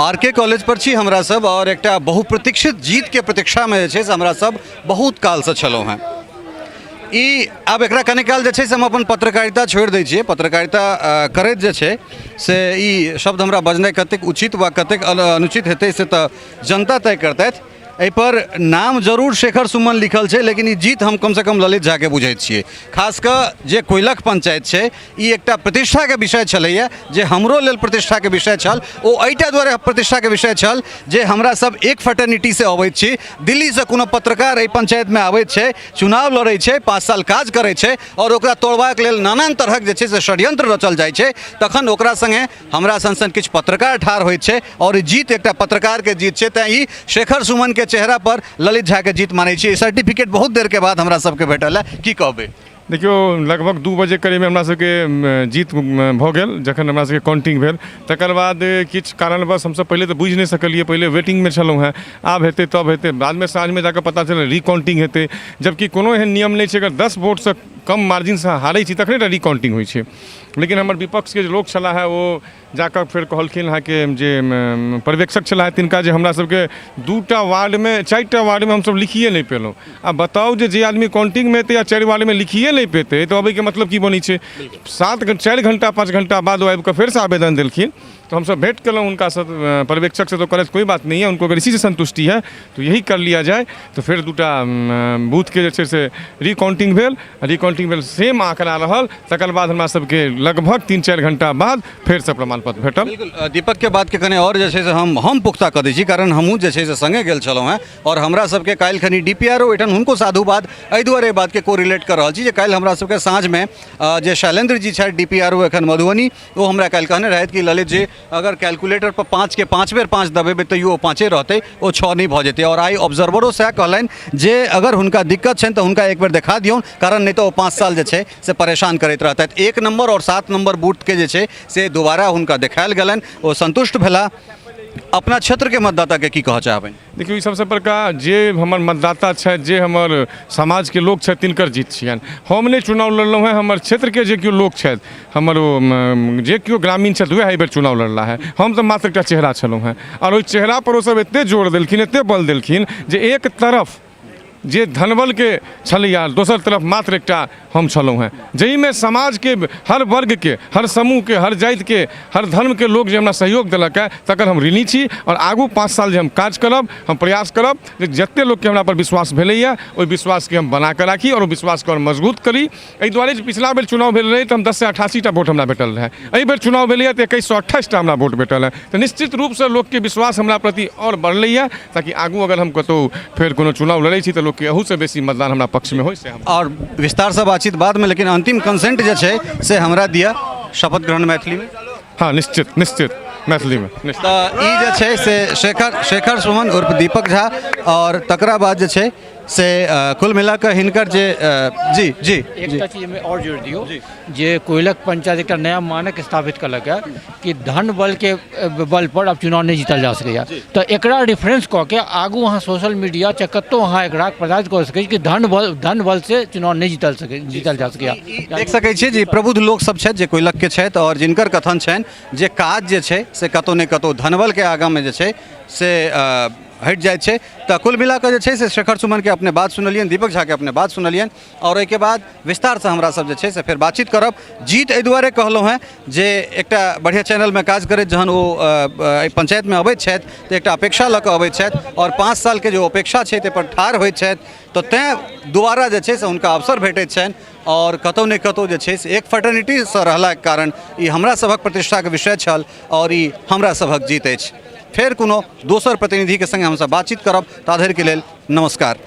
R K college पर छी हमरा सब और एक बहुप्रतीक्षित जीत के प्रतीक्षा में हमरा सब बहुत काल से छलौं हैं। अब एक कने काल से हम अपन पत्रकारिता छोड़ दै छियै। पत्रकारिता करैत से ई शब्द हमरा बजनाइ कतेक उचित वा कतेक अनुचित हेतै से तो जनता तय करतैथ। एहि पर नाम जरूर शेखर सुमन लिखल है, लेकिन ये जीत हम कम से कम ललित झा के बुझे छियै। खासकर जे कोइलख पंचायत है ये एक प्रतिष्ठा के विषय छलैया, जे हमरो लेल प्रतिष्ठा के विषय छल। ओ एहिटा दुआरे प्रतिष्ठा के विषय छल जे हमरा सब एक फैटर्निटी से अबैत छी। दिल्ली से कोनो पत्रकार एहि पंचायत में आबैत छै, चुनाव लड़ै छै, 5 साल काज करै छै और ओकरा तोड़बाक लेल नानान तरहक जे छै से षड्यंत्र रचल जाइ छै। तखन ओकरा संगे हमरा सन किछु पत्रकार ठाढ़ होइत छै और ई जीत एक पत्रकार के जीत छै। तें ई शेखर सुमन के चेहरा पर ललित झा के जीत मानै छी। सर्टिफिकेट बहुत देर के बाद हमरा सबके भेटल है, की कहबै? देखियो लगभग 2 बजे करीब हमरा सबके जीत भ गेल। जखन हमरा सबके काउंटिंग भेल तकर बाद किछु कारणवश हमसब पहले तो बुझि नहीं सकलिए, पहले वेटिंग में छलौं हैं। आब हेतै तब हेतै, बाद में साँझ में जाकर पता चलल रिकाउंटिंग हेतै, जबकि कोनो एहन नियम नहीं छै। अगर 10 वोट से कम मार्जिन से हारै छी तखने रिकाउंटिंग होइ छै। लेकिन हमर विपक्ष के लोग छला है वो जाकर फिर कहलखिन है कि जे पर्यवेक्षक छला है तिनका जे हमरा सबके 2टा वार्ड में 4टा वार्ड में हमसब लिखिए नहीं पेलौं। अब बताओ जे आदमी काउंटिंग में हेतै या 4 वार्ड में लिखिए नहीं पेतै तो अबै के मतलब की बनै छै? 4 घंटा 5 घंटा बाद आबि कऽ फिर से आवेदन देलखिन। तो हम सब भेंट कलौं उनका सब पर्यवेक्षक से, तो कहलथि कोई बात नहीं है, उनको अगर इसी से संतुष्टि है तो यही कर लिया जाए। तो फिर 2टा बूथ के जे से रिकाउंटिंग भेल, रिकाउंटिंग भेल सेम आंकड़ा रहल। तकर बाद हमरा सबके लगभग 3-4 घंटा बाद फिर से प्रमाण पत्र भेटल। बिल्कुल दीपक के बात के कने और जे से हम पुख्ता कर दै छी, कारण हमहूँ जे से संगे गेल छलौं हैं और हमरा सबके काल्हि खनी DPRO ओहिठाम हुनको साधुवाद एहि दुआरे बात के कोरिलेट कर रहल छी जे काल्हि हमरा सबके साँझ में जे शैलेंद्र जी छथि DPRO एखन मधुबनी, वो हमरा काल्हि कहने रहथि कि ललित जी अगर कैलकुलेटर पर 5 के 5 बेर 5 दबेबै तो वो 5 रहते, वो 6 नहीं भ जेतै। और आई ऑब्जर्वरो सएह कहलनि जे अगर हुनका दिक्कत छनि तो हुनका एक बेर देखा दियौन, कारण नहीं तो वो 5 साल जे छै से परेशान करैत रहतथि। 1 नंबर और 7 नंबर बूथ के जे छै से दोबारा हुनका देखायल गेलनि, वो संतुष्ट भेला। अपना क्षेत्र के मतदाता के की कह चाहबनि? देखियो ई सबसे बड़का जे हमर मतदाता छै, जे हमर समाज के लोग छै, तिनकर जीत छियनि। हम नहीं चुनाव लड़लौं हैं, हमर क्षेत्र के जे केओ लोग छथि, हमर जे केओ ग्रामीण छथि वएह एहि बेर चुनाव लड़ला है। हम तो मात्र एकटा चेहरा छलौं हैं और ओहि चेहरा पर ओ सब एते जोर देलखिन, एते बल देलखिन जे एक तरफ जे धनबल के छलैया, दोसर तरफ मात्र एकटा हम छलौं हैं, जाहिमे समाज के हर वर्ग के, हर समूह के, हर जाति के, हर धर्म के लोग जे हमरा सहयोग देलक है तकर हम ऋणी छी। और आगू 5 साल जे हम काज करब, हम प्रयास करब जे जते लोग के हमरा पर विश्वास भेलैया ओहि विश्वास के हम बना के राखी और विश्वास के और मजबूत करी। एहि दुआरे जे पिछला बेर चुनाव भेल रहे तो हम 10 से 88टा वोट हमरा भेटल रहे, एहि बेर चुनाव भेलैया तो 2128टा हमरा वोट भेटल है। तो निश्चित रूप से लोग के विश्वास हमरा प्रति और बढ़लैया, ताकि आगू अगर हम कतौ फिर कोनो चुनाव लड़ै छी तो लोग के अहू से बेसी मतदान हमरा पक्ष में हो। और विस्तार से बातचीत बाद में, लेकिन अंतिम कंसेंट जे छै से हमरा दिया शपथ ग्रहण मैथिली में। हाँ निश्चित निश्चित मैथिली में। तो ई जे छै से शेखर सुमन उर्फ दीपक झा और तकरा बाद जे छै से कुल मिलाकर हिनकर जे जी जी एक चीज में और जोड़ दियो जे कोइलख पंचायत एक नया मानक स्थापित कलक है कि धन बल के बल पर अब चुनाव नहीं जीतल जा सकैया। तो एकरा रेफरेंस कऽ के आगू अहाँ सोशल मीडिया चाहे कतौ अहाँ एकरा प्रचारित कऽ सकै छी कि धन बल से चुनाव नहीं जीतल जा सकैया। देख सकै छियै जे प्रबुद्ध लोक सब छथि जे कोइलख के छथि और जिनकर कथन छनि जे काज जे छै से कतौ ने कतौ धनबल के आगाँ में जे छै से हट जाए छे। तो कुल मिलाकर जे से शेखर सुमन के अपने बात सुनलियन, दीपक झा के अपने बात सुनलियन और एक बाद विस्तार से हमरा सब जे से फिर बातचीत करब। जीत एहि दुआरे कहलौं हैं जे एकटा बढ़िया चैनल में काज करैत जहन वो पंचायत में अबैत छथि तो एकटा अपेक्षा लऽ कऽ अबैत छथि और 5 साल के जो अपेक्षा छै ताहि पर ठाढ़ होइत छथि, तो तें दोबारा जे छै से हुनका अवसर भेटैत छनि। और कतौ ने कतौ जे छै से एक फैटर्निटी से रहला के कारण ई हमरा सभक प्रतिष्ठा के विषय छल और ई हमरा सभक जीत अछि। फिर कोनो दोसर प्रतिनिधि के संगे हमसब बातचीत करब, ताधरि के लेल नमस्कार।